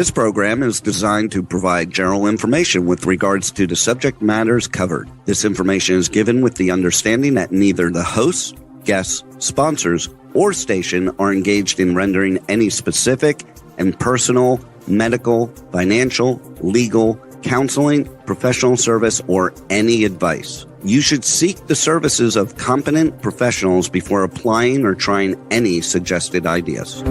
This program is designed to provide general information with regards to the subject matters covered. This information is given with the understanding that neither the hosts, guests, sponsors, or station are engaged in rendering any specific and personal, medical, financial, legal, counseling, professional service, or any advice. You should seek the services of competent professionals before applying or trying any suggested ideas.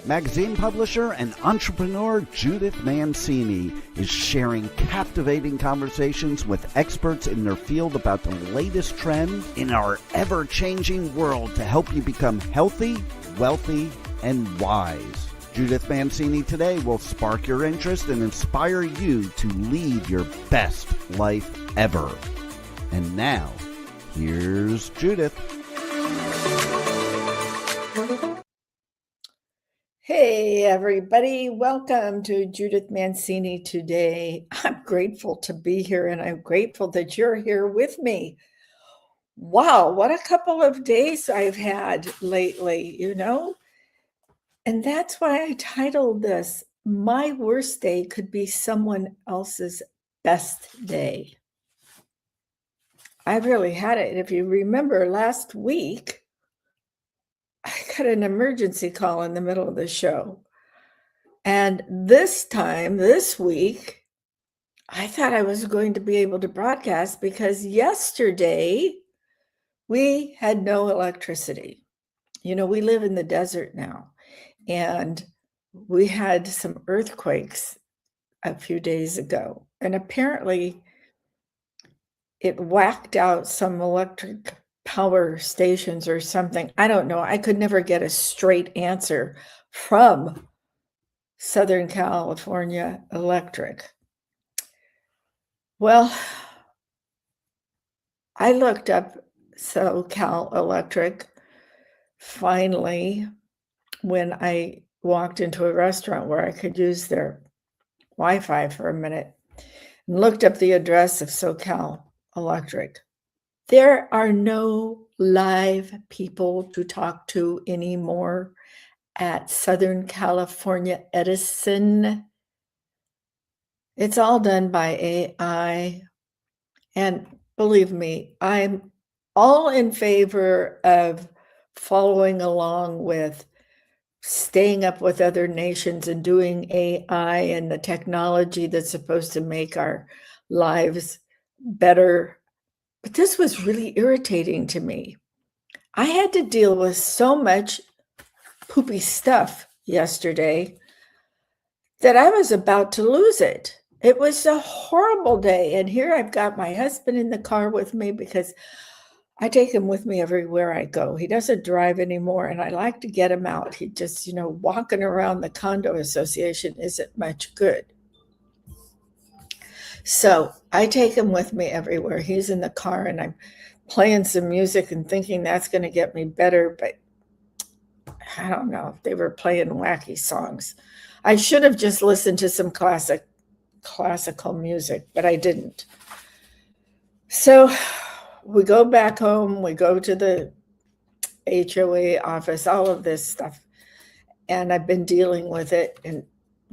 Magazine publisher and entrepreneur Judith Mancini is sharing captivating conversations with experts in their field about the latest trends in our ever-changing world to help you become healthy, wealthy, and wise. Judith Mancini today will spark your interest and inspire you to lead your best life ever. And now, here's Judith. Hey everybody, welcome to Judith Mancini today. I'm grateful to be here and I'm grateful that you're here with me. Wow, what a couple of days I've had lately, And that's why I titled this, My Worst Day Could Be Someone Else's Best Day. I really had it. If you remember last week, I got an emergency call in the middle of the show. And this week, I thought I was going to be able to broadcast because yesterday we had no electricity. We live in the desert now, and we had some earthquakes a few days ago. And apparently it whacked out some electric power stations or something. I don't know. I could never get a straight answer from Southern California Electric. Well, I looked up SoCal Electric finally when I walked into a restaurant where I could use their Wi-Fi for a minute and looked up the address of SoCal Electric. There are no live people to talk to anymore at Southern California Edison. It's all done by AI. And believe me, I'm all in favor of following along with staying up with other nations and doing AI and the technology that's supposed to make our lives better. But this was really irritating to me. I had to deal with so much poopy stuff yesterday that I was about to lose it. It was a horrible day. And here I've got my husband in the car with me because I take him with me everywhere I go. He doesn't drive anymore, and I like to get him out. He just, walking around the condo association isn't much good. So I take him with me everywhere. He's in the car, and I'm playing some music and thinking that's going to get me better, but I don't know. They were playing wacky songs. I should have just listened to some classical music, but I didn't. So we go back home, we go to the HOA office, all of this stuff. And I've been dealing with it and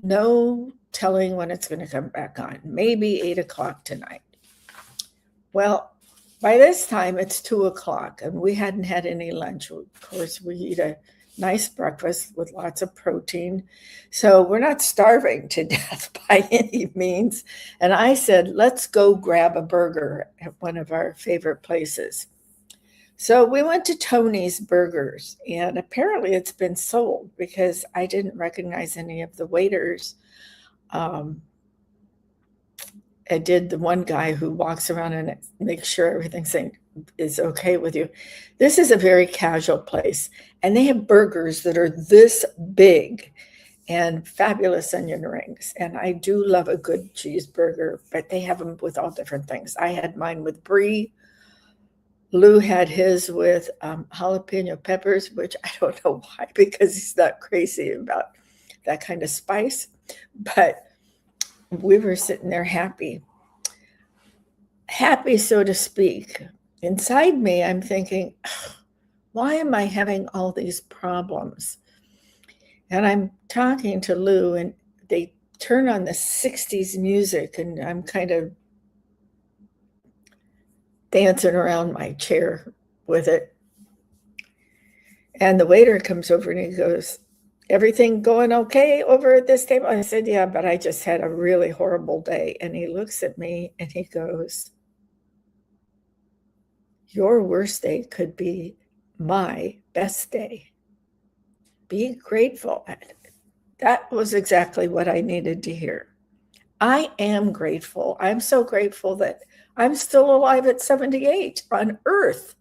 no telling when it's going to come back on. Maybe 8:00 tonight. Well, by this time it's 2:00 and we hadn't had any lunch. Of course, we eat a nice breakfast with lots of protein. So we're not starving to death by any means. And I said, let's go grab a burger at one of our favorite places. So we went to Tony's Burgers, and apparently it's been sold because I didn't recognize any of the waiters. I did the one guy who walks around and makes sure everything is okay with you. This is a very casual place, and they have burgers that are this big and fabulous onion rings. And I do love a good cheeseburger, but they have them with all different things. I had mine with brie. Lou had his with jalapeno peppers, which I don't know why, because he's not crazy about that kind of spice. But we were sitting there happy, so to speak. Inside me, I'm thinking, why am I having all these problems? And I'm talking to Lou, and they turn on the 60s music, and I'm kind of dancing around my chair with it. And the waiter comes over and he goes, "Everything going okay over at this table?" I said, "Yeah, but I just had a really horrible day." And he looks at me and he goes, "Your worst day could be my best day. Be grateful." That was exactly what I needed to hear. I am grateful. I'm so grateful that I'm still alive at 78 on Earth.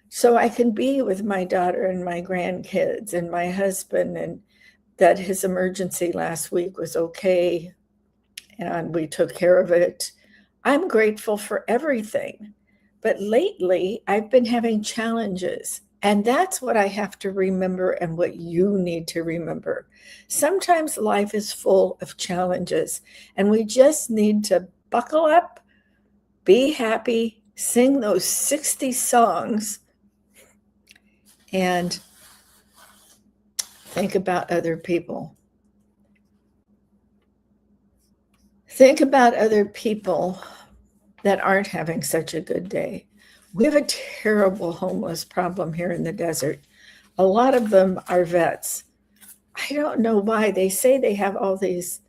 So I can be with my daughter and my grandkids and my husband, and that his emergency last week was okay and we took care of it. I'm grateful for everything. But lately, I've been having challenges. And that's what I have to remember and what you need to remember. Sometimes life is full of challenges, and we just need to buckle up, be happy, sing those 60 songs, and think about other people. Think about other people that aren't having such a good day. We have a terrible homeless problem here in the desert. A lot of them are vets. I don't know why. They say they have all these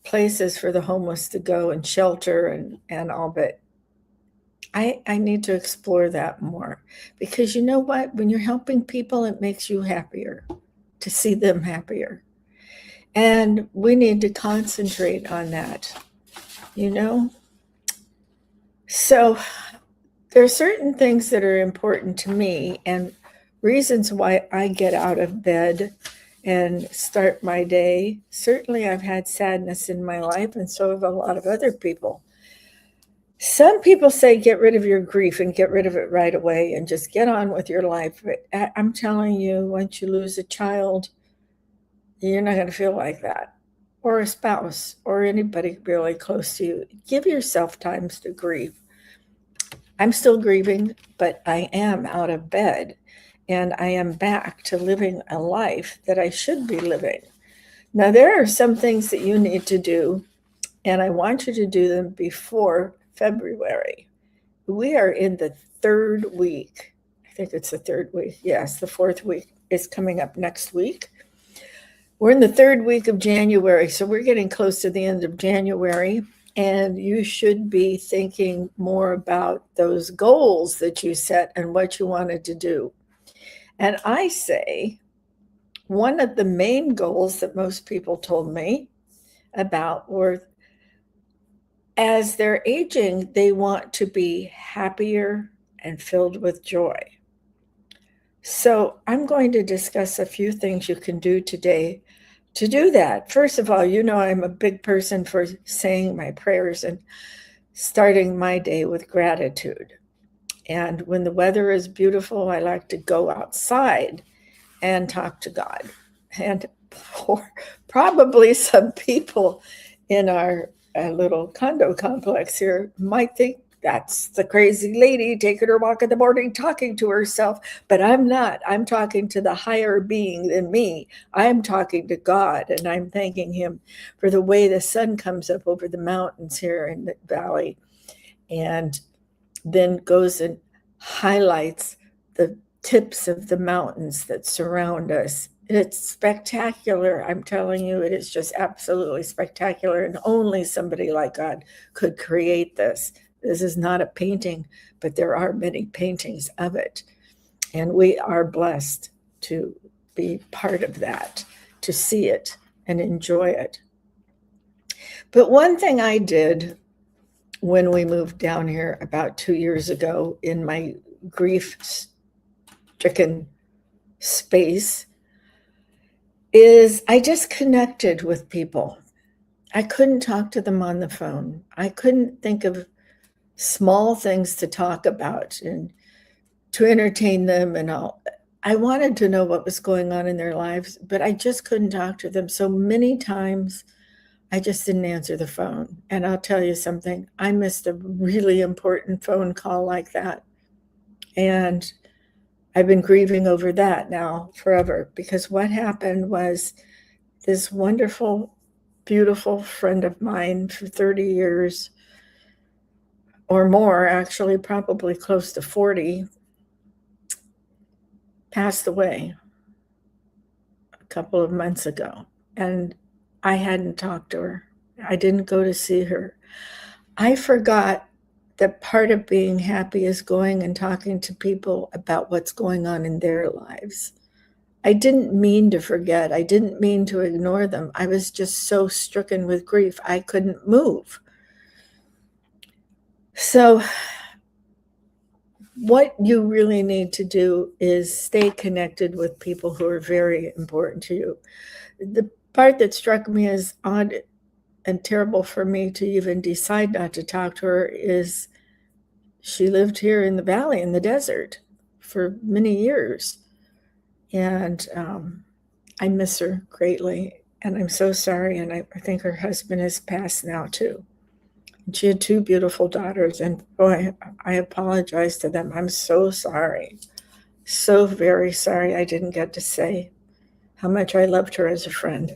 places for the homeless to go and shelter and all, but I need to explore that more, because you know what? When you're helping people, it makes you happier to see them happier. And we need to concentrate on that, you know? So there are certain things that are important to me and reasons why I get out of bed and start my day. Certainly, I've had sadness in my life, and so have a lot of other people. Some people say get rid of your grief and get rid of it right away and just get on with your life. But I'm telling you, once you lose a child, you're not going to feel like that, or a spouse, or anybody really close to you. Give yourself time to grieve. I'm still grieving, but I am out of bed and I am back to living a life that I should be living. Now, there are some things that you need to do, and I want you to do them before February. We are in the third week. I think it's the third week. Yes, the fourth week is coming up next week. We're in the third week of January, so we're getting close to the end of January. And you should be thinking more about those goals that you set and what you wanted to do. And I say one of the main goals that most people told me about were, as they're aging, they want to be happier and filled with joy. So I'm going to discuss a few things you can do today to do that. First of all, you know I'm a big person for saying my prayers and starting my day with gratitude. And when the weather is beautiful, I like to go outside and talk to God. And probably some people in our little condo complex here might think that's the crazy lady taking her walk in the morning talking to herself, but I'm not. I'm talking to the higher being than me. I'm talking to God, and I'm thanking him for the way the sun comes up over the mountains here in the valley and then goes and highlights the tips of the mountains that surround us. It's spectacular. I'm telling you, it is just absolutely spectacular. And only somebody like God could create this. This is not a painting, but there are many paintings of it. And we are blessed to be part of that, to see it and enjoy it. But one thing I did when we moved down here about 2 years ago in my grief-stricken space is I just connected with people. I couldn't talk to them on the phone. I couldn't think of small things to talk about and to entertain them and all. I wanted to know what was going on in their lives, but I just couldn't talk to them. So many times I just didn't answer the phone. And I'll tell you something, I missed a really important phone call like that. And I've been grieving over that now forever, because what happened was this wonderful, beautiful friend of mine for 30 years or more, actually probably close to 40, passed away a couple of months ago. And I hadn't talked to her. I didn't go to see her. I forgot that part of being happy is going and talking to people about what's going on in their lives. I didn't mean to forget. I didn't mean to ignore them. I was just so stricken with grief, I couldn't move. So what you really need to do is stay connected with people who are very important to you. The part that struck me as odd and terrible for me to even decide not to talk to her is she lived here in the valley, in the desert, for many years. And I miss her greatly. And I'm so sorry. And I think her husband has passed now, too. And she had 2 beautiful daughters. And boy, I apologize to them. I'm so sorry. So very sorry I didn't get to say how much I loved her as a friend.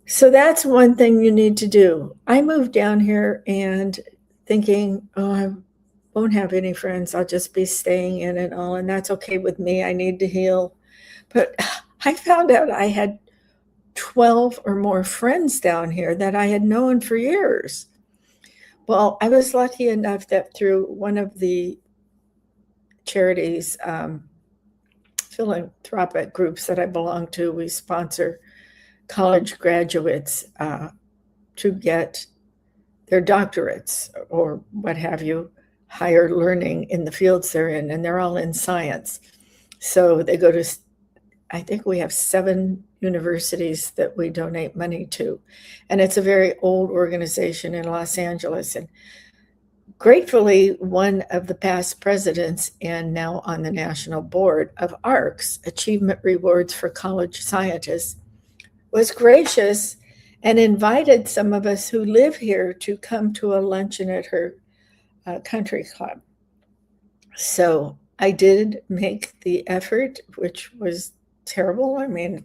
So that's one thing you need to do. I moved down here and thinking, oh, I won't have any friends. I'll just be staying in and all. And that's okay with me. I need to heal. But I found out I had 12 or more friends down here that I had known for years. Well, I was lucky enough that through one of the charities, philanthropic groups that I belong to, we sponsor college graduates to get their doctorates or what have you, higher learning in the fields they're in, and they're all in science. So they go to, I think we have 7 universities that we donate money to. And it's a very old organization in Los Angeles. And gratefully, one of the past presidents and now on the national board of ARCS, Achievement Rewards for College Scientists, was gracious and invited some of us who live here to come to a luncheon at her country club. So I did make the effort, which was terrible. I mean,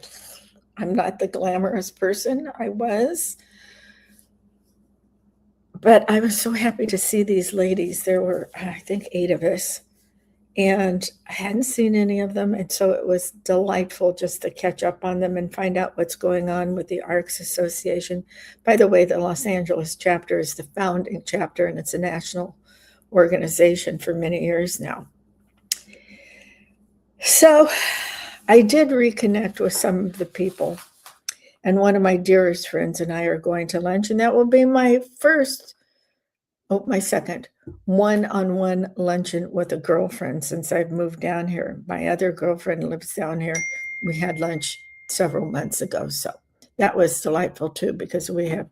I'm not the glamorous person I was. But I was so happy to see these ladies. There were, I think, 8 of us. And I hadn't seen any of them. And so it was delightful just to catch up on them and find out what's going on with the ARCS Association. By the way, the Los Angeles chapter is the founding chapter, and it's a national organization for many years now. So I did reconnect with some of the people. And one of my dearest friends and I are going to lunch, and that will be my second one-on-one luncheon with a girlfriend since I've moved down here. My other girlfriend lives down here. We had lunch several months ago, so that was delightful too, because we have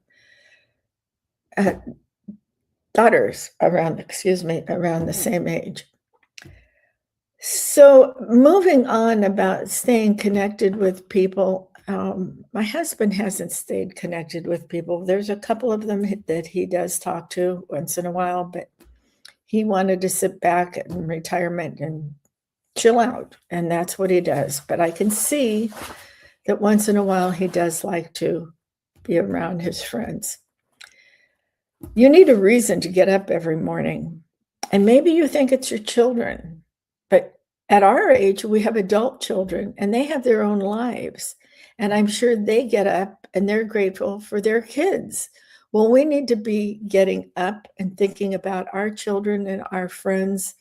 daughters around the same age. So moving on about staying connected with people, my husband hasn't stayed connected with people. There's a couple of them that he does talk to once in a while, but he wanted to sit back in retirement and chill out, and that's what he does. But I can see that once in a while he does like to be around his friends. You need a reason to get up every morning, and maybe you think it's your children, but at our age, we have adult children, and they have their own lives. And I'm sure they get up and they're grateful for their kids. Well, we need to be getting up and thinking about our children and our friends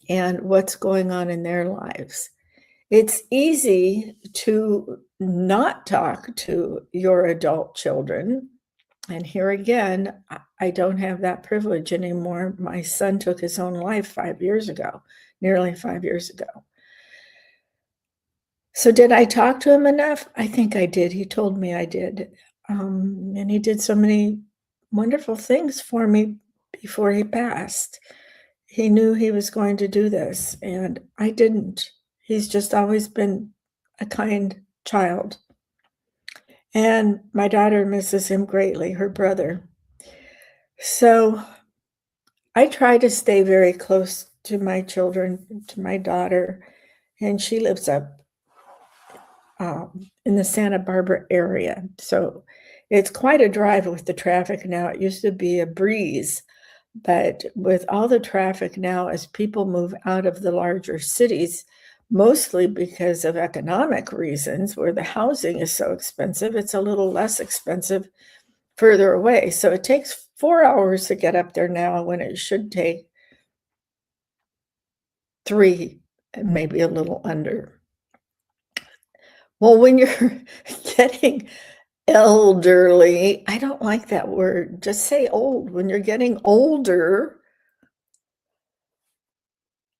and what's going on in their lives. It's easy to not talk to your adult children. And here again, I don't have that privilege anymore. My son took his own life 5 years ago, nearly 5 years ago. So did I talk to him enough? I think I did. He told me I did. And he did so many wonderful things for me before he passed. He knew he was going to do this, and I didn't. He's just always been a kind child. And my daughter misses him greatly, her brother. So I try to stay very close to my children, to my daughter, and she lives up in the Santa Barbara area. So it's quite a drive with the traffic now. It used to be a breeze, but with all the traffic now, as people move out of the larger cities, mostly because of economic reasons, where the housing is so expensive, it's a little less expensive further away. So it takes 4 hours to get up there now when it should take 3, and maybe a little under. Well, when you're getting elderly, I don't like that word. Just say old. When you're getting older,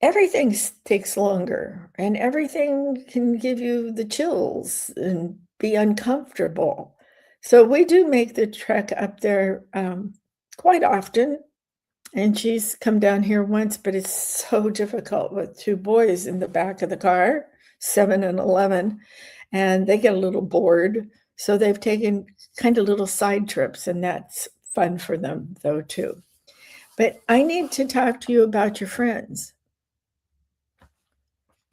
everything takes longer, and everything can give you the chills and be uncomfortable. So we do make the trek up there quite often. And she's come down here once, but it's so difficult with 2 boys in the back of the car, 7 and 11, and they get a little bored. So they've taken kind of little side trips, and that's fun for them, though, too. But I need to talk to you about your friends.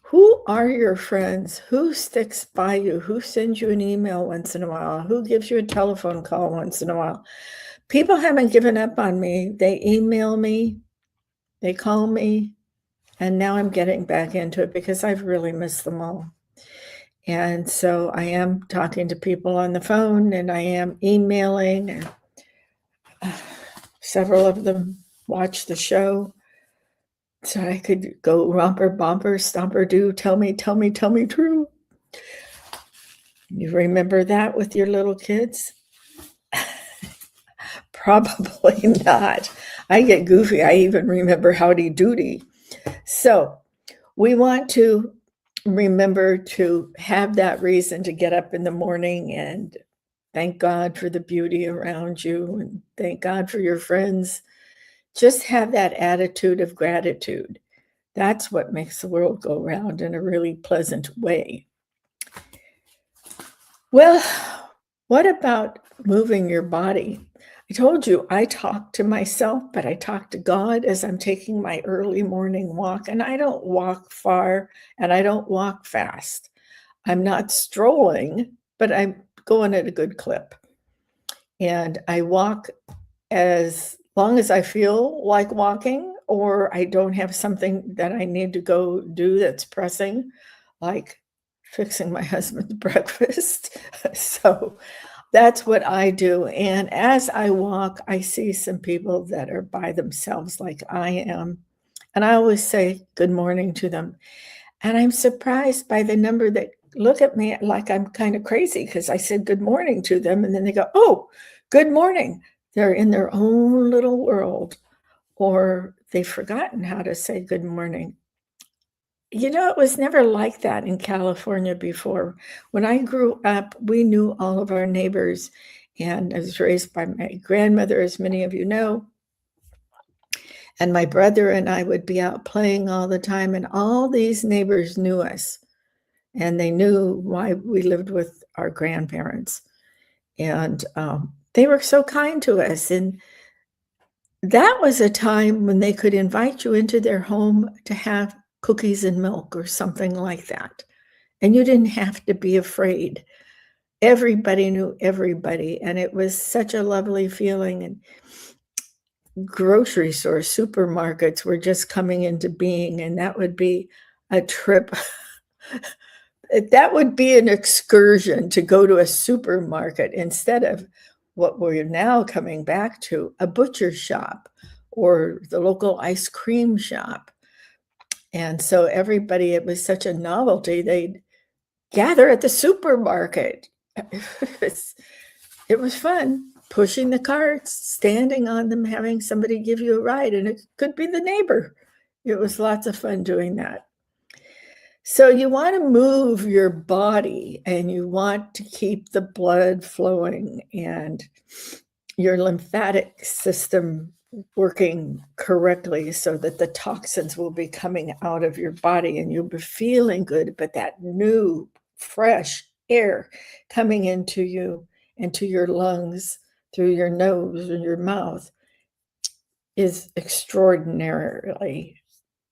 Who are your friends? Who sticks by you? Who sends you an email once in a while? Who gives you a telephone call once in a while? People haven't given up on me. They email me, they call me, and now I'm getting back into it because I've really missed them all. And so I am talking to people on the phone, and I am emailing, and several of them watch the show. So I could go romper, bumper, stomper, do, tell me true. You remember that with your little kids? Probably not. I get goofy. I even remember howdy doody. So we want to remember to have that reason to get up in the morning and thank God for the beauty around you and thank God for your friends. Just have that attitude of gratitude. That's what makes the world go round in a really pleasant way. Well, what about moving your body? I told you I talk to myself, but I talk to God as I'm taking my early morning walk, and I don't walk far and I don't walk fast. I'm not strolling, but I'm going at a good clip. And I walk as long as I feel like walking, or I don't have something that I need to go do that's pressing, like fixing my husband's breakfast. So that's what I do. And as I walk, I see some people that are by themselves like I am. And I always say good morning to them. And I'm surprised by the number that look at me like I'm kind of crazy because I said good morning to them. And then they go, oh, good morning. They're in their own little world, or they've forgotten how to say good morning. You know, it was never like that in California before. When I grew up, we knew all of our neighbors, and I was raised by my grandmother, as many of you know. And my brother and I would be out playing all the time, and all these neighbors knew us, and they knew why we lived with our grandparents. And they were so kind to us. And that was a time when they could invite you into their home to have cookies and milk or something like that. And you didn't have to be afraid. Everybody knew everybody. And it was such a lovely feeling. And grocery stores, supermarkets were just coming into being. And that would be a trip. That would be an excursion to go to a supermarket instead of what we're now coming back to, a butcher shop or the local ice cream shop. And so everybody, it was such a novelty, they'd gather at the supermarket. It was fun, pushing the carts, standing on them, having somebody give you a ride, and it could be the neighbor. It was lots of fun doing that. So you want to move your body and you want to keep the blood flowing and your lymphatic system working correctly so that the toxins will be coming out of your body and you'll be feeling good, but that new, fresh air coming into you, into your lungs, through your nose and your mouth is extraordinarily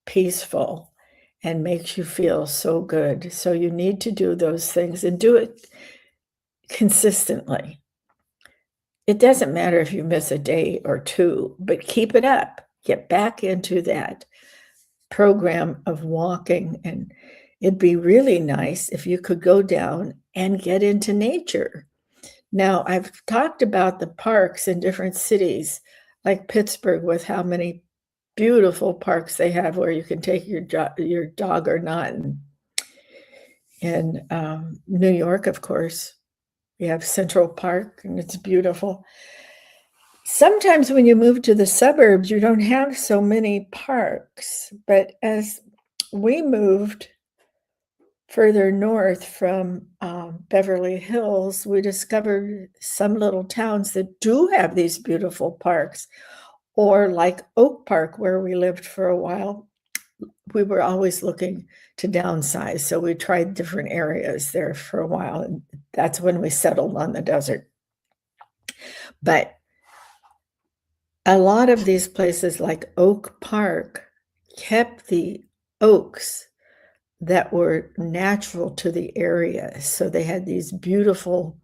peaceful and makes you feel so good. So you need to do those things and do it consistently. It doesn't matter if you miss a day or two, but keep it up. Get back into that program of walking. And it'd be really nice if you could go down and get into nature. Now, I've talked about the parks in different cities, like Pittsburgh, with how many beautiful parks they have where you can take your dog or not. And New York, of course, we have Central Park, and it's beautiful. Sometimes when you move to the suburbs, you don't have so many parks. But as we moved further north from Beverly Hills, we discovered some little towns that do have these beautiful parks. Or like Oak Park, where we lived for a while, we were always looking to downsize. So we tried different areas there for a while. And that's when we settled on the desert. But a lot of these places like Oak Park kept the oaks that were natural to the area. So they had these beautiful,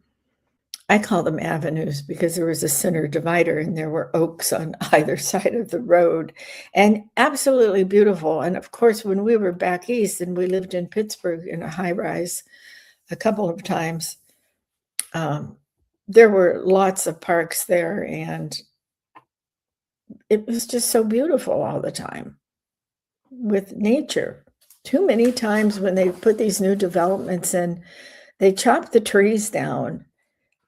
I call them avenues because there was a center divider and there were oaks on either side of the road, and absolutely beautiful. And of course, when we were back east and we lived in Pittsburgh in a high rise a couple of times, there were lots of parks there, and it was just so beautiful all the time with nature. Too many times when they put these new developments in, they chop the trees down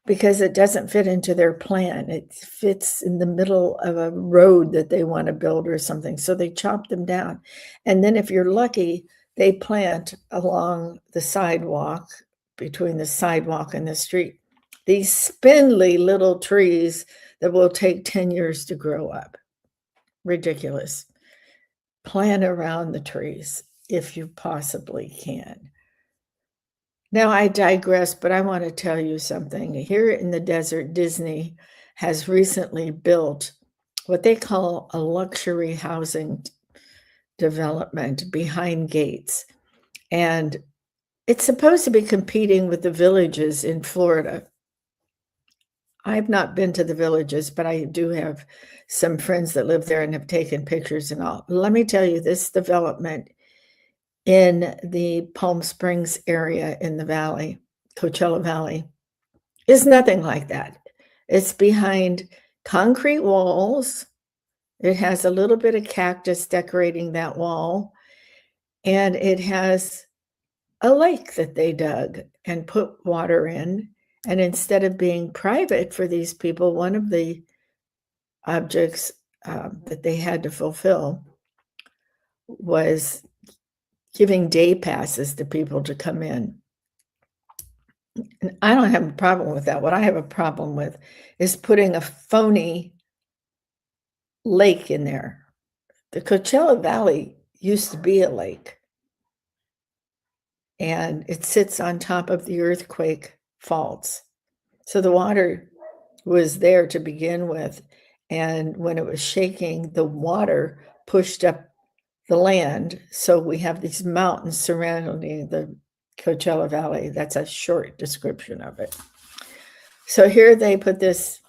because it doesn't fit into their plan. It fits in the middle of a road that they want to build or something. So they chop them down. And then if you're lucky, they plant along the sidewalk, between the sidewalk and the street, these spindly little trees that will take 10 years to grow up. Ridiculous. Plan around the trees if you possibly can. Now I digress, but I want to tell you something. Here in the desert, Disney has recently built what they call a luxury housing development behind gates. And it's supposed to be competing with the Villages in Florida. I've not been to the Villages, but I do have some friends that live there and have taken pictures and all. Let me tell you, this development in the Palm Springs area in the valley, Coachella Valley, is nothing like that. It's behind concrete walls. It has a little bit of cactus decorating that wall, and it has a lake that they dug and put water in. And instead of being private for these people, one of the objects that they had to fulfill was giving day passes to people to come in. And I don't have a problem with that. What I have a problem with is putting a phony lake in there. The Coachella Valley used to be a lake, and it sits on top of the earthquake faults. So the water was there to begin with, and when it was shaking, the water pushed up the land. So we have these mountains surrounding the Coachella Valley. That's a short description of it. So here they put this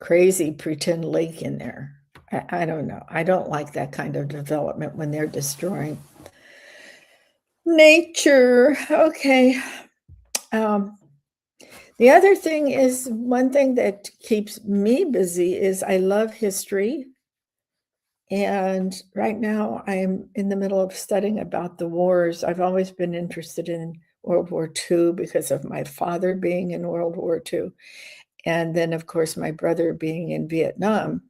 crazy pretend lake in there. I don't know. I don't like that kind of development when they're destroying nature. Okay. The other thing is, one thing that keeps me busy is I love history. And right now I'm in the middle of studying about the wars. I've always been interested in World War II because of my father being in World War II. And then, of course, my brother being in Vietnam.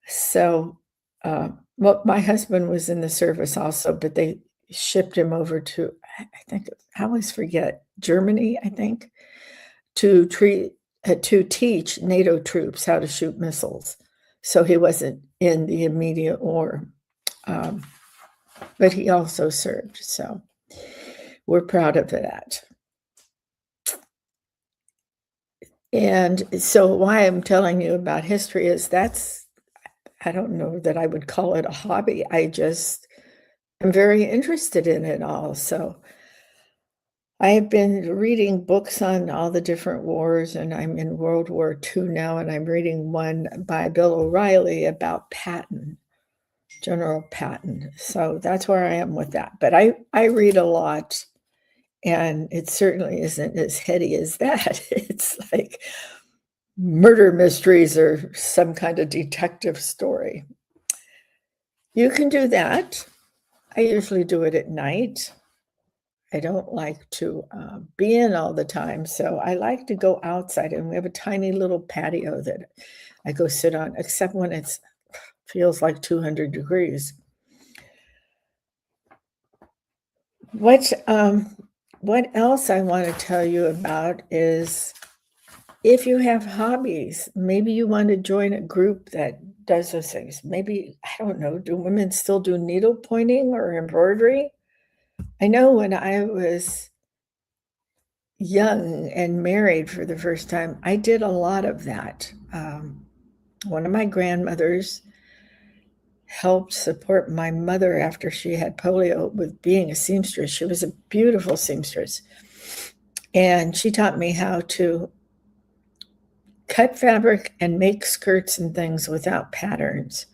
So, well, my husband was in the service also, but they shipped him over to, I think, I always forget, Germany, I think, to teach NATO troops how to shoot missiles. So he wasn't in the immediate war, but he also served. So we're proud of that. And so why I'm telling you about history is I don't know that I would call it a hobby. I just am very interested in it all. So I've been reading books on all the different wars, and I'm in World War II now, and I'm reading one by Bill O'Reilly about Patton, General Patton. So that's where I am with that. But I read a lot, and it certainly isn't as heady as that. It's like murder mysteries or some kind of detective story. You can do that. I usually do it at night. I don't like to be in all the time, so I like to go outside, and we have a tiny little patio that I go sit on, except when it feels like 200 degrees. What else I want to tell you about is if you have hobbies, maybe you want to join a group that does those things. Maybe, I don't know, do women still do needle pointing or embroidery? I know when I was young and married for the first time, I did a lot of that. One of my grandmothers helped support my mother after she had polio with being a seamstress. She was a beautiful seamstress. And she taught me how to cut fabric and make skirts and things without patterns.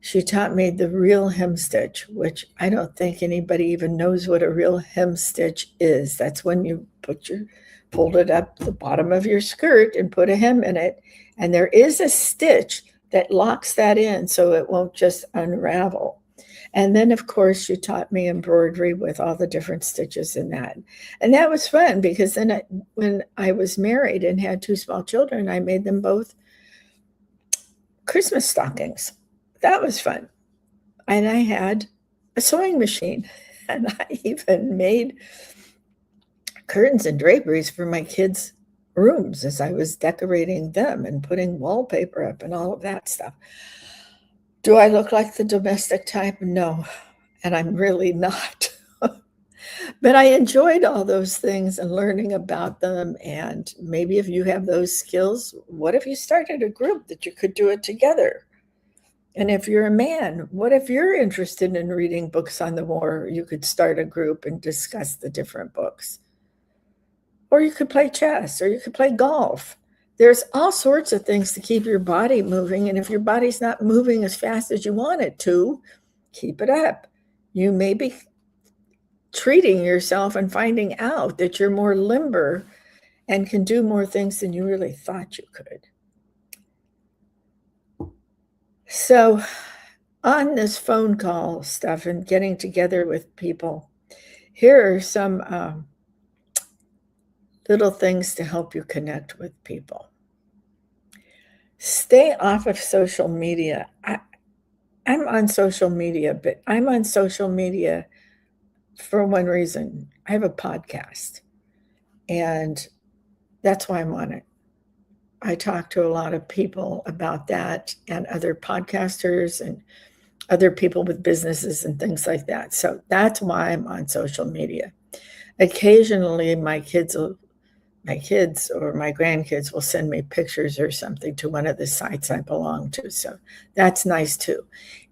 She taught me the real hem stitch, which I don't think anybody even knows what a real hem stitch is. That's when you fold it up the bottom of your skirt and put a hem in it. And there is a stitch that locks that in so it won't just unravel. And then, of course, she taught me embroidery with all the different stitches in that. And that was fun because then when I was married and had 2 small children, I made them both Christmas stockings. That was fun. And I had a sewing machine, and I even made curtains and draperies for my kids' rooms as I was decorating them and putting wallpaper up and all of that stuff. Do I look like the domestic type? No, and I'm really not. But I enjoyed all those things and learning about them. And maybe if you have those skills, what if you started a group that you could do it together? And if you're a man, what if you're interested in reading books on the war? You could start a group and discuss the different books. Or you could play chess, or you could play golf. There's all sorts of things to keep your body moving. And if your body's not moving as fast as you want it to, keep it up. You may be treating yourself and finding out that you're more limber and can do more things than you really thought you could. So on this phone call stuff and getting together with people, here are some little things to help you connect with people. Stay off of social media. I'm on social media, but I'm on social media for one reason. I have a podcast, and that's why I'm on it. I talk to a lot of people about that and other podcasters and other people with businesses and things like that. So that's why I'm on social media. Occasionally, my kids or my grandkids will send me pictures or something to one of the sites I belong to. So that's nice too.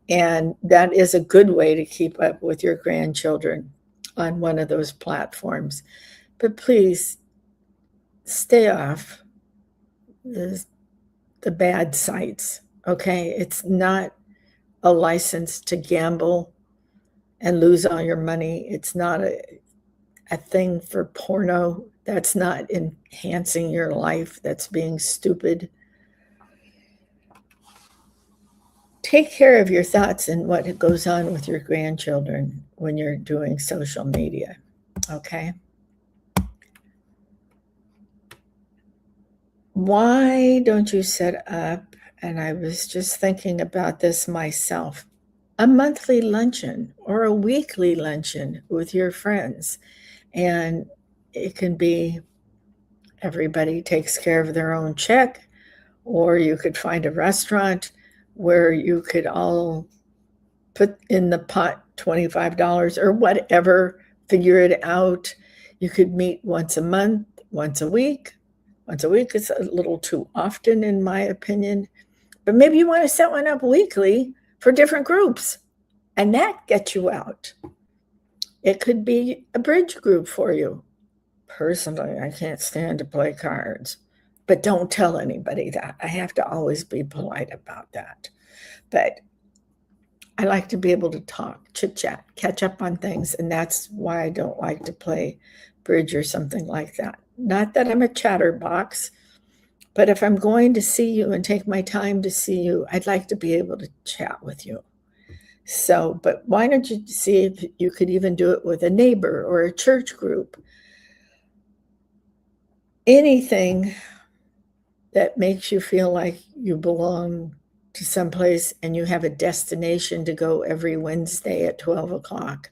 And that is a good way to keep up with your grandchildren on one of those platforms. But please stay off the bad sites, okay? It's not a license to gamble and lose all your money. It's not a thing for porno. That's not enhancing your life. That's being stupid. Take care of your thoughts and what goes on with your grandchildren when you're doing social media, okay? Why don't you set up, and I was just thinking about this myself, a monthly luncheon or a weekly luncheon with your friends? And it can be everybody takes care of their own check, or you could find a restaurant where you could all put in the pot $25 or whatever, figure it out. You could meet once a month, once a week. Once a week is a little too often, in my opinion, But maybe you want to set one up weekly for different groups, and that gets you out. It could be a bridge group for you. Personally, I can't stand to play cards, but don't tell anybody that. I have to always be polite about that. But I like to be able to talk, chit chat, catch up on things. And that's why I don't like to play bridge or something like that. Not that I'm a chatterbox, but if I'm going to see you and take my time to see you, I'd like to be able to chat with you. So, but why don't you see if you could even do it with a neighbor or a church group? Anything that makes you feel like you belong to someplace and you have a destination to go every Wednesday at 12 o'clock,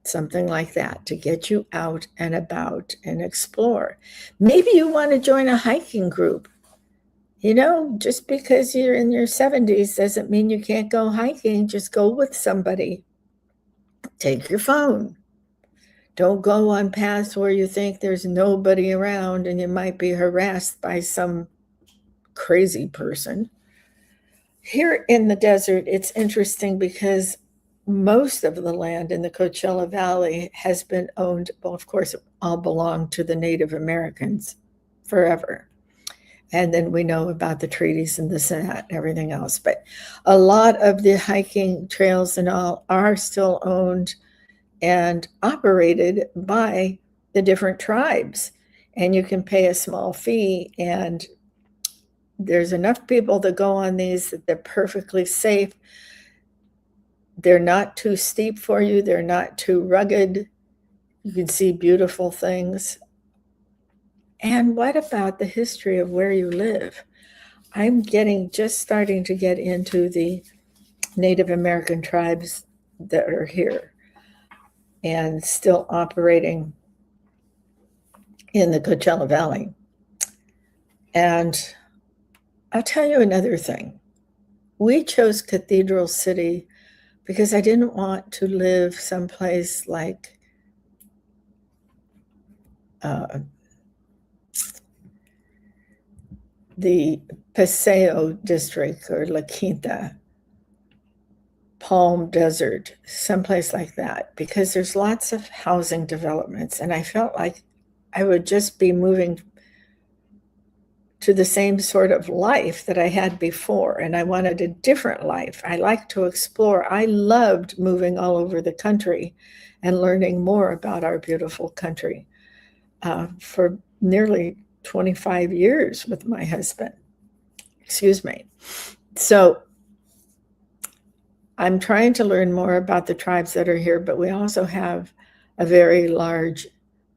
something like that, to get you out and about and explore. Maybe you want to join a hiking group. You know, just because you're in your 70s doesn't mean you can't go hiking. Just go with somebody. Take your phone. Don't go on paths where you think there's nobody around and you might be harassed by some crazy person. Here in the desert, it's interesting because most of the land in the Coachella Valley has been owned, well, of course, it all belonged to the Native Americans forever. And then we know about the treaties and this and that and everything else. But a lot of the hiking trails and all are still owned and operated by the different tribes. And you can pay a small fee, and there's enough people that go on these that they're perfectly safe. They're not too steep for you. They're not too rugged. You can see beautiful things. And what about the history of where you live? I'm just starting to get into the Native American tribes that are here and still operating in the Coachella Valley. And I'll tell you another thing. We chose Cathedral City because I didn't want to live someplace like the Paseo district or La Quinta, Palm Desert, someplace like that, because there's lots of housing developments. And I felt like I would just be moving to the same sort of life that I had before. And I wanted a different life. I like to explore. I loved moving all over the country and learning more about our beautiful country for nearly 25 years with my husband. Excuse me. So I'm trying to learn more about the tribes that are here, but we also have a very large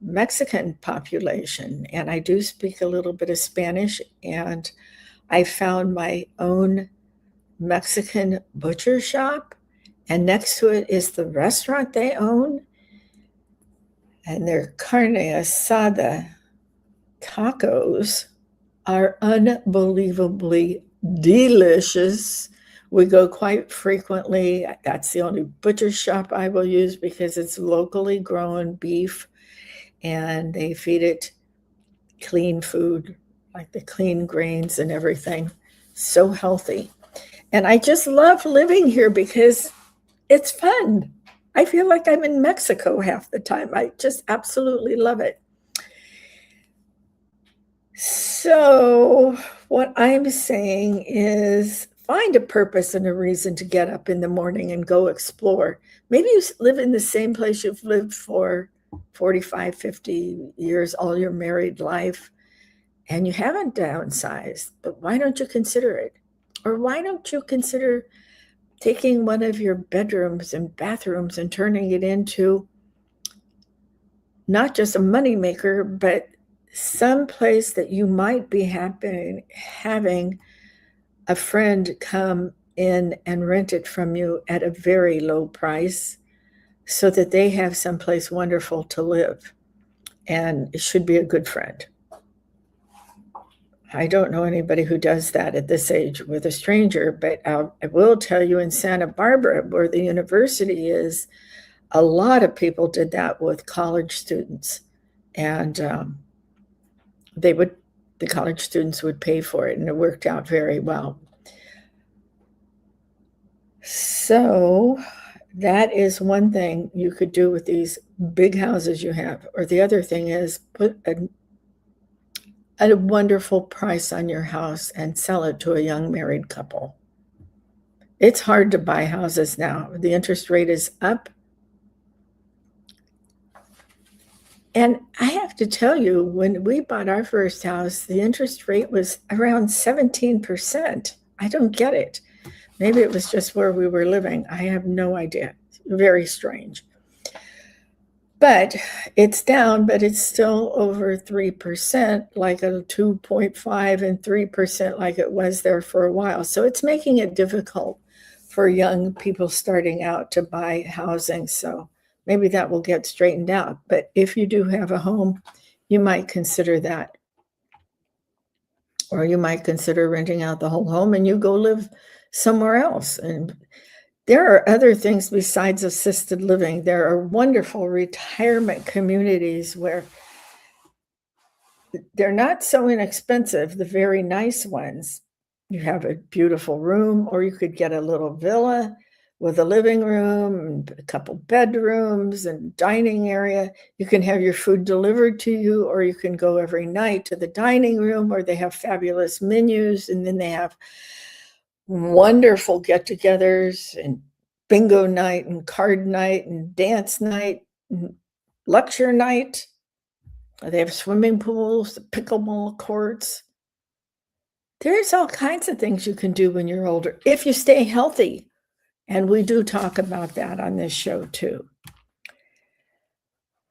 Mexican population, and I do speak a little bit of Spanish, and I found my own Mexican butcher shop, and next to it is the restaurant they own, and their carne asada tacos are unbelievably delicious. We go quite frequently. That's the only butcher shop I will use because it's locally grown beef, and they feed it clean food, like the clean grains and everything. So healthy. And I just love living here because it's fun. I feel like I'm in Mexico half the time. I just absolutely love it. So what I'm saying is find a purpose and a reason to get up in the morning and go explore. Maybe you live in the same place you've lived for 45, 50 years, all your married life, and you haven't downsized, but why don't you consider it? Or why don't you consider taking one of your bedrooms and bathrooms and turning it into not just a moneymaker, but some place that you might be having a friend come in and rent it from you at a very low price so that they have someplace wonderful to live. And it should be a good friend. I don't know anybody who does that at this age with a stranger, but I will tell you in Santa Barbara, where the university is, a lot of people did that with college students. And the college students would pay for it, and it worked out very well. So that is one thing you could do with these big houses you have. Or the other thing is put a wonderful price on your house and sell it to a young married couple. It's hard to buy houses now. The interest rate is up. And I have to tell you, when we bought our first house, the interest rate was around 17%. I don't get it. Maybe it was just where we were living. I have no idea. Very strange. But it's down, but it's still over 3%, like a 2.5 and 3% like it was there for a while. So it's making it difficult for young people starting out to buy housing. So maybe that will get straightened out. But if you do have a home, you might consider that. Or you might consider renting out the whole home and you go live somewhere else. And there are other things besides assisted living. There are wonderful retirement communities where they're not so inexpensive, the very nice ones. You have a beautiful room, or you could get a little villa with a living room and a couple bedrooms and dining area. You can have your food delivered to you, or you can go every night to the dining room, or they have fabulous menus, and then they have wonderful get-togethers and bingo night and card night and dance night and lecture night. They have swimming pools, pickleball courts. There's all kinds of things you can do when you're older if you stay healthy. And we do talk about that on this show too.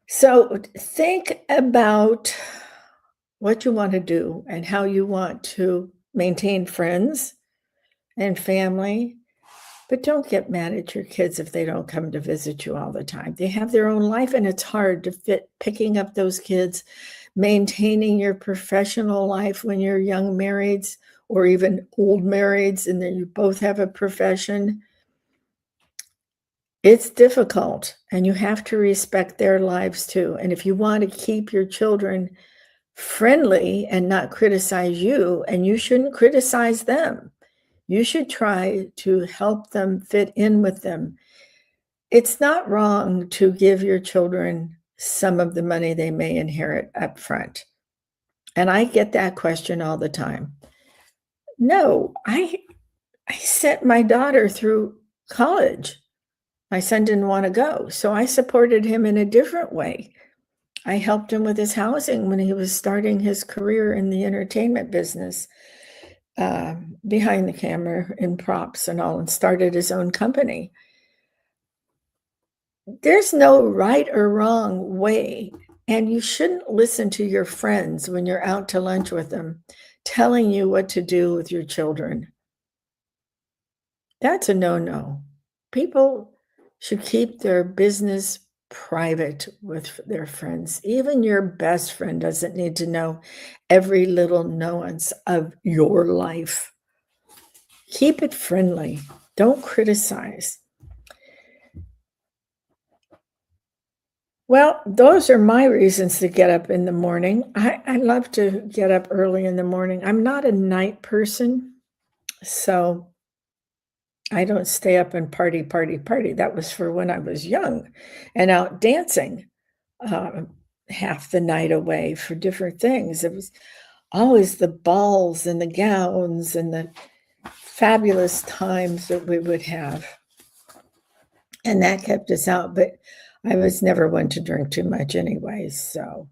So think about what you want to do and how you want to maintain friends and family. But don't get mad at your kids if they don't come to visit you all the time. They have their own life, and it's hard to fit picking up those kids, maintaining your professional life when you're young marrieds or even old marrieds, and then you both have a profession. It's difficult, and you have to respect their lives too. And if you want to keep your children friendly and not criticize you, and you shouldn't criticize them, you should try to help them fit in with them. It's not wrong to give your children some of the money they may inherit up front. And I get that question all the time. No, I sent my daughter through college. My son didn't want to go, so I supported him in a different way. I helped him with his housing when he was starting his career in the entertainment business. Behind the camera in props and all, and started his own company. There's no right or wrong way, and you shouldn't listen to your friends when you're out to lunch with them telling you what to do with your children. That's a no-no. People should keep their business private with their friends. Even your best friend doesn't need to know every little nuance of your life. Keep it friendly. Don't criticize. Well, those are my reasons to get up in the morning. I love to get up early in the morning. I'm not a night person, so I don't stay up and party. That was for when I was young and out dancing half the night away for different things. It was always the balls and the gowns and the fabulous times that we would have. And that kept us out. But I was never one to drink too much anyway. So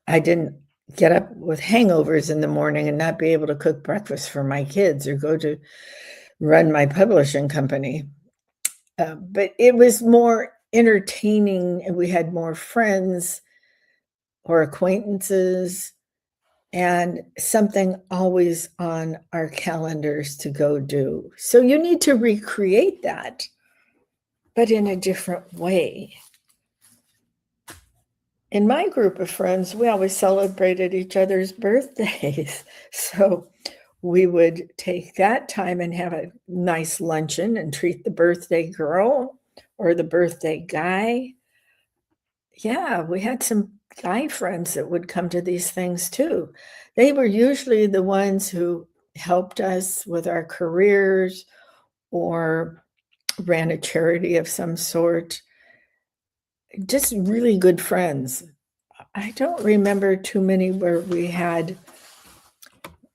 I didn't get up with hangovers in the morning and not be able to cook breakfast for my kids or go to run my publishing company. But it was more entertaining, and we had more friends or acquaintances and something always on our calendars to go do. So you need to recreate that, but in a different way. In my group of friends, we always celebrated each other's birthdays. So we would take that time and have a nice luncheon and treat the birthday girl or the birthday guy. Yeah, we had some guy friends that would come to these things too. They were usually the ones who helped us with our careers or ran a charity of some sort. Just really good friends. I don't remember too many where we had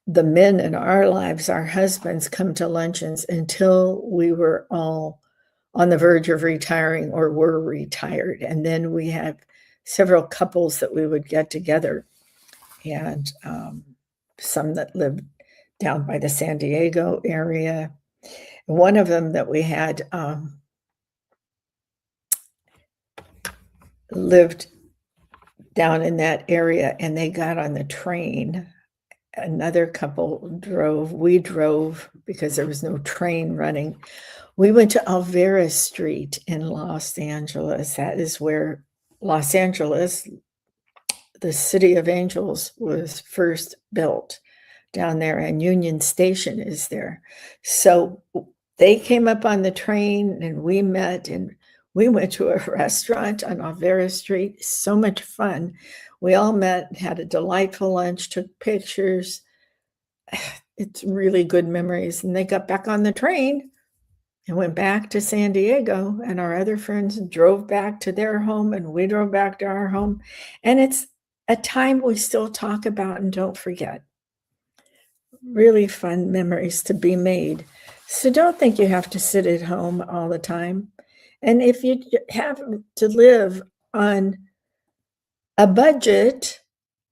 the men in our lives, our husbands, come to luncheons until we were all on the verge of retiring or were retired. And then we had several couples that we would get together, and some that lived down by the San Diego area. One of them that we had lived down in that area, and they got on the train. Another couple drove. We drove because there was no train running. We went to Alvera Street in Los Angeles. That is where Los Angeles, the City of Angels, was first built down there, and Union Station is there. So they came up on the train and we met, and we went to a restaurant on Alvera Street. So much fun. We all met, had a delightful lunch, took pictures. It's really good memories. And they got back on the train and went back to San Diego, and our other friends drove back to their home, and we drove back to our home. And it's a time we still talk about and don't forget. Really fun memories to be made. So don't think you have to sit at home all the time. And if you have to live on a budget,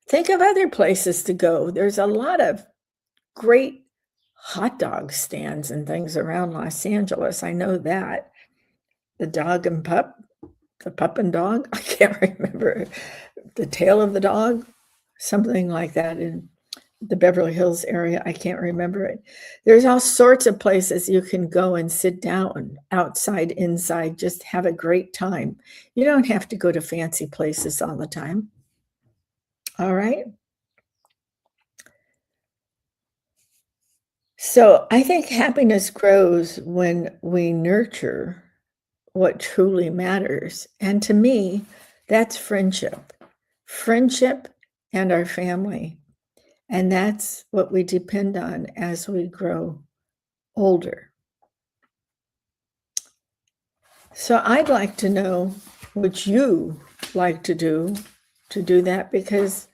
think of other places to go. There's a lot of great hot dog stands and things around Los Angeles. I know that. The dog and pup, the pup and dog, I can't remember. The tail of the dog, something like that in the Beverly Hills area. I can't remember it. There's all sorts of places you can go and sit down, outside, inside, just have a great time. You don't have to go to fancy places all the time. All right. So I think happiness grows when we nurture what truly matters. And to me, that's friendship and our family. And that's what we depend on as we grow older. So I'd like to know what you like to do that, because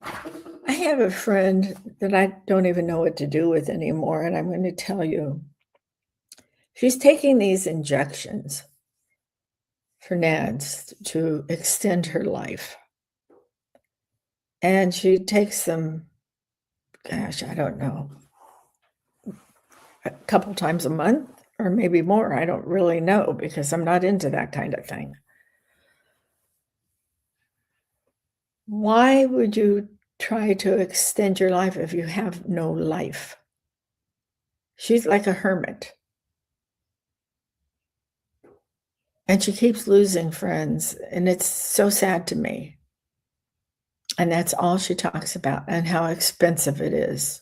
I have a friend that I don't even know what to do with anymore, and I'm going to tell you. She's taking these injections for NADS to extend her life. And she takes them, gosh, I don't know, a couple times a month or maybe more. I don't really know, because I'm not into that kind of thing. Why would you try to extend your life if you have no life? She's like a hermit. And she keeps losing friends, and it's so sad to me. And that's all she talks about, and how expensive it is.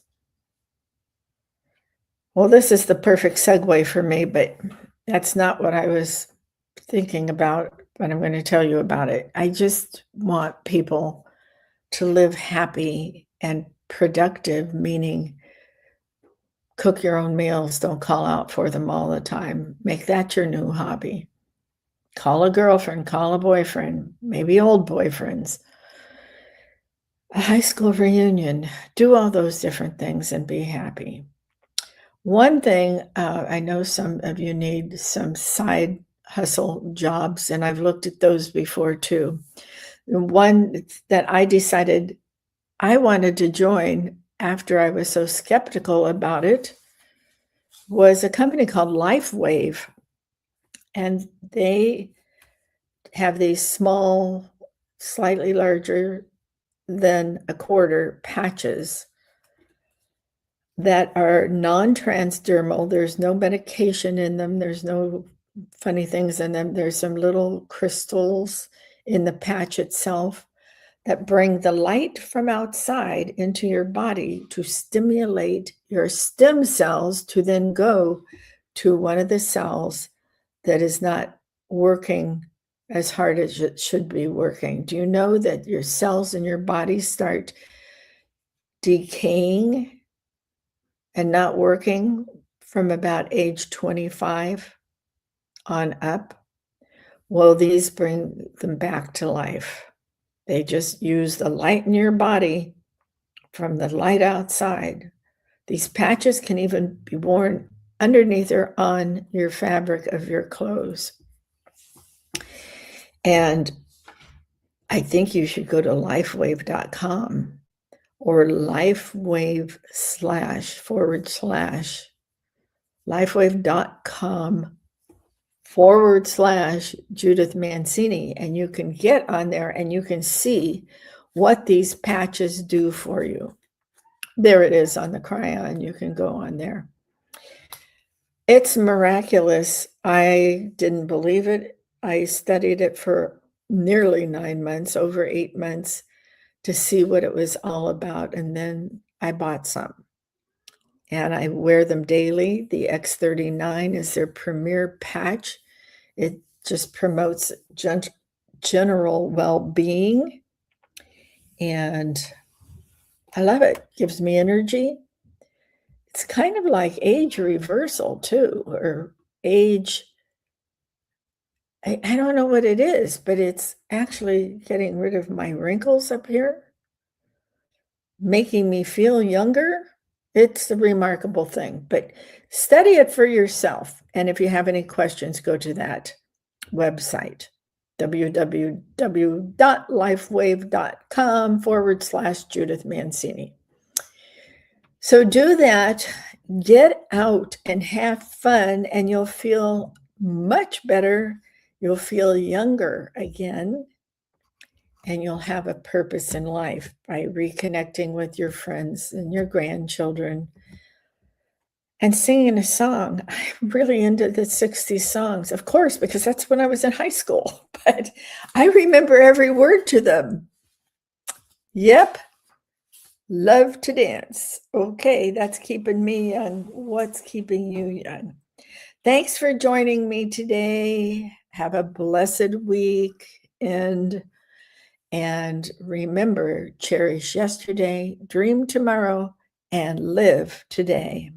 Well, this is the perfect segue for me, but that's not what I was thinking about, but I'm going to tell you about it. I just want people to live happy and productive, meaning cook your own meals, don't call out for them all the time. Make that your new hobby. Call a girlfriend, call a boyfriend, maybe old boyfriends, a high school reunion. Do all those different things and be happy. One thing, I know some of you need some side hustle jobs, and I've looked at those before too. The one that I decided I wanted to join after I was so skeptical about it was a company called LifeWave. And they have these small, slightly larger than a quarter patches that are non-transdermal. There's no medication in them. There's no funny things in them. There's some little crystals in the patch itself that bring the light from outside into your body to stimulate your stem cells to then go to one of the cells that is not working as hard as it should be working. Do you know that your cells in your body start decaying and not working from about age 25 on up, well, these bring them back to life. They just use the light in your body from the light outside. These patches can even be worn underneath or on your fabric of your clothes. And I think you should go to lifewave.com or lifewave/ lifewave.com / Judith Mancini, and you can get on there and you can see what these patches do for you. There it is on the Cryon. You can go on there. It's miraculous. I didn't believe it. I studied it for nearly 9 months, over 8 months, to see what it was all about. And then I bought some. And I wear them daily. The X39 is their premier patch. It just promotes general well-being. And I love it. Gives me energy. It's kind of like age reversal too, or age, I don't know what it is, but it's actually getting rid of my wrinkles up here, making me feel younger. It's a remarkable thing, but study it for yourself. And if you have any questions, go to that website, www.lifewave.com / Judith Mancini. So do that, get out and have fun, and you'll feel much better. You'll feel younger again, and you'll have a purpose in life by reconnecting with your friends and your grandchildren and singing a song. I'm really into the 60s songs, of course, because that's when I was in high school, but I remember every word to them. Yep. Love to dance. Okay, that's keeping me young. What's keeping you young? Thanks for joining me today. Have a blessed week. And remember, cherish yesterday, dream tomorrow, and live today.